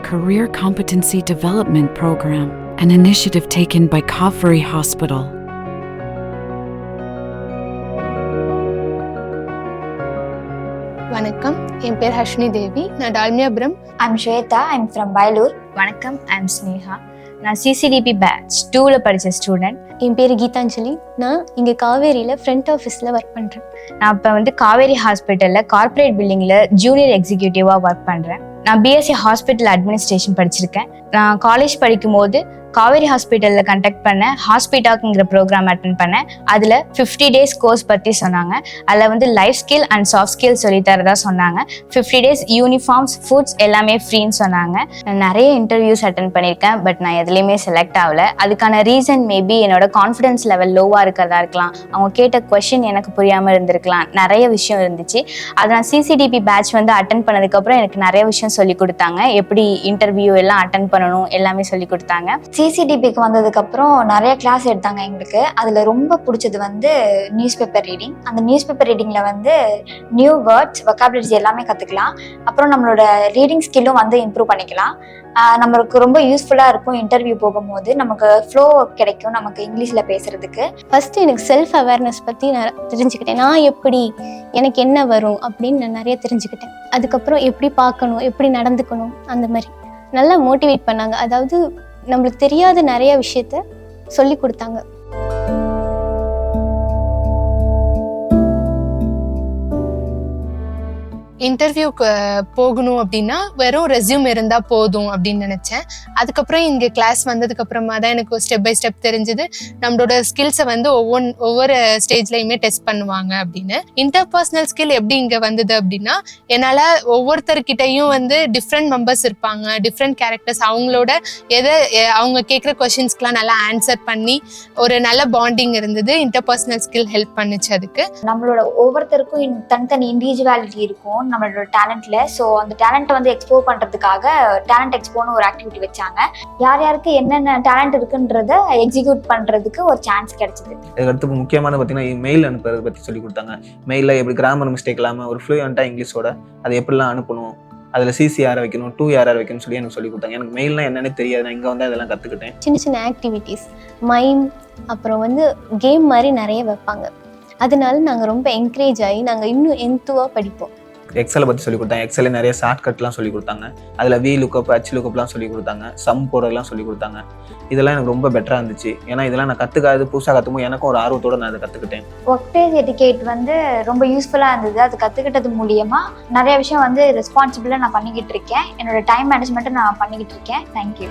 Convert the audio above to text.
Career Competency Development Program, an initiative taken by Kauvery Hospital. வணக்கம், என் பேர் ஹர்ஷினி தேவி. நான் Dalmiapuram. I'm Shweta. I'm from Bailur. வணக்கம், I'm Sneha. நான் CCDP batch 2ல படித்த student. என் பேர் கீதாஞ்சலி. நான் இங்கே காவேரியில் ஃப்ரண்ட் ஆஃபீஸில் ஒர்க் பண்ணுறேன். நான் இப்போ காவேரி ஹாஸ்பிட்டலில் கார்ப்பரேட் பில்டிங்கில் ஜூனியர் எக்ஸிக்யூட்டிவாக ஒர்க் பண்ணுறேன். நான் பிஎஸ்சி ஹாஸ்பிட்டல் அட்மினிஸ்ட்ரேஷன் படிச்சிருக்கேன். நான் காலேஜ் படிக்கும்போது காவேரி ஹாஸ்பிட்டலில் கண்டக்ட் பண்ண ஹாஸ்பிட்டாக்குங்கிற ப்ரோக்ராம் அட்டன் பண்ணேன். அதில் 50 days கோர்ஸ் பற்றி சொன்னாங்க. அதில் life skill and soft skill சொல்லித்தரதா சொன்னாங்க. 50 days யூனிஃபார்ம்ஸ், ஃபுட்ஸ் எல்லாமே ஃப்ரீன்னு சொன்னாங்க. நான் நிறைய இன்டர்வியூஸ் அட்டன் பண்ணியிருக்கேன். பட் நான் எதுலேயுமே செலக்ட் ஆகலை. அதுக்கான ரீசன் மேபி என்னோட கான்ஃபிடன்ஸ் லெவல் லோவாக இருக்கிறதா இருக்கலாம். அவங்க கேட்ட கொஷின் எனக்கு புரியாமல் இருந்திருக்கலாம். நிறைய விஷயம் இருந்துச்சு. அதை நான் CCDP பேட்ச் அட்டன் பண்ணதுக்கப்புறம் எனக்கு நிறைய விஷயம் சொல்லி கொடுத்தாங்க. எப்படி இன்டர்வியூ எல்லாம் அட்டன் பண்ணணும் எல்லாமே சொல்லி கொடுத்தாங்க. CCDPக்கு வந்ததுக்கப்புறம் நிறைய கிளாஸ் எடுத்தாங்க எங்களுக்கு. அதில் ரொம்ப பிடிச்சது நியூஸ் பேப்பர் ரீடிங். அந்த நியூஸ் பேப்பர் ரீடிங்கில் நியூ வேர்ட்ஸ், வொக்காபுலரிஸ் எல்லாமே கற்றுக்கலாம். அப்புறம் நம்மளோட ரீடிங் ஸ்கில்லும் இம்ப்ரூவ் பண்ணிக்கலாம். நம்மளுக்கு ரொம்ப யூஸ்ஃபுல்லாக இருக்கும். இன்டர்வியூ போகும்போது நமக்கு ஃப்ளோ கிடைக்கும், நமக்கு இங்கிலீஷில் பேசுறதுக்கு. ஃபஸ்ட்டு எனக்கு செல்ஃப் அவேர்னஸ் பற்றி நான் தெரிஞ்சுக்கிட்டேன். நான் எப்படி, எனக்கு என்ன வரும் அப்படின்னு நான் நிறைய தெரிஞ்சுக்கிட்டேன். அதுக்கப்புறம் எப்படி பார்க்கணும், எப்படி நடந்துக்கணும், அந்த மாதிரி நல்லா மோட்டிவேட் பண்ணாங்க. அதாவது நம்மளுக்கு தெரியாத நிறைய விஷயத்த சொல்லி கொடுத்தாங்க. இன்டர்வியூக்கு போகணும் அப்படின்னா வெறும் ரெஸ்யூம் இருந்தால் போதும் அப்படின்னு நினச்சேன். அதுக்கப்புறம் இங்கே கிளாஸ் வந்ததுக்கு அப்புறமா தான் எனக்கு ஸ்டெப் பை ஸ்டெப் தெரிஞ்சது நம்மளோட ஸ்கில்ஸை ஒவ்வொரு ஸ்டேஜ்லையுமே டெஸ்ட் பண்ணுவாங்க அப்படின்னு. இன்டர்பர்சனல் ஸ்கில் எப்படி இங்கே வந்தது அப்படின்னா, என்னால் ஒவ்வொருத்தர்கிட்டையும் டிஃப்ரெண்ட் மெம்பர்ஸ் இருப்பாங்க, டிஃப்ரெண்ட் கேரக்டர்ஸ். அவங்களோட அவங்க கேட்குற கொஷின்ஸ்க்கெலாம் நல்லா ஆன்சர் பண்ணி ஒரு நல்ல பாண்டிங் இருந்தது. இன்டர்பர்சனல் ஸ்கில் ஹெல்ப் பண்ணுச்சு. அதுக்கு நம்மளோட ஒவ்வொருத்தருக்கும் தனித்தனி இண்டிவிஜுவாலிட்டி இருக்கும் நம்மளோட டேலண்ட்ல. ஸோ அந்த டேலண்ட்டை எக்ஸ்ப்ளோர் பண்றதுக்காக டேலண்ட் எக்ஸ்போன்னு ஒரு ஆக்டிவிட்டி வச்சாங்க. யார் யாருக்கு என்னென்ன டேலண்ட் இருக்குன்றத எக்ஸிக்யூட் பண்றதுக்கு ஒரு சான்ஸ் கிடைச்சது. அதுக்கடுத்து முக்கியமான பார்த்தீங்கன்னா மெயில் அனுப்புறதை பற்றி சொல்லி கொடுத்தாங்க. மெயிலில் எப்படி கிராமர் மிஸ்டேக் இல்லாமல் ஒரு ஃப்ளூயண்ட்டாக இங்கிலீஷோட அதை எப்படிலாம் அனுப்பணும், அதில் CCR வைக்கணும், 2RR வைக்கணும்னு சொல்லி எனக்கு சொல்லி கொடுத்தாங்க. எனக்கு மெயில்லாம் என்னென்னு தெரியாது. நான் இங்கே அதெல்லாம் கற்றுக்கிட்டேன். சின்ன சின்ன ஆக்டிவிட்டீஸ், மைம், அப்புறம் கேம் மாதிரி நிறைய வைப்பாங்க. அதனால நாங்கள் ரொம்ப என்கரேஜ் ஆகி நாங்கள் இன்னும் எந்துவாக படிப்போம். எக்ஸலை பற்றி சொல்லி கொடுத்தாங்க. எக்ஸலில் நிறைய ஷார்ட்கட்லாம் சொல்லி கொடுத்தாங்க. அதில் VLOOKUP, HLOOKUPலாம் சொல்லி கொடுத்தாங்க. சம் போடுறதுலாம் சொல்லி கொடுத்தாங்க. இதெல்லாம் எனக்கு ரொம்ப பெட்டராக இருந்துச்சு. ஏன்னா இதெல்லாம் நான் கற்றுக்காது புதுசாக கற்றுக்கும் எனக்கும் ஒரு ஆர்வத்தோடு நான் அதை கற்றுக்கிட்டேன். ஒர்க் பிளேஸ் எட்டிகேட் ரொம்ப யூஸ்ஃபுல்லாக இருந்தது. அது கற்றுக்கிட்டது மூலியமாக நிறைய விஷயம் ரெஸ்பான்சிபிளாக நான் பண்ணிக்கிட்டு இருக்கேன். என்னோட டைம் மேனேஜ்மெண்ட்டை நான் பண்ணிக்கிட்டு இருக்கேன். தேங்க்யூ.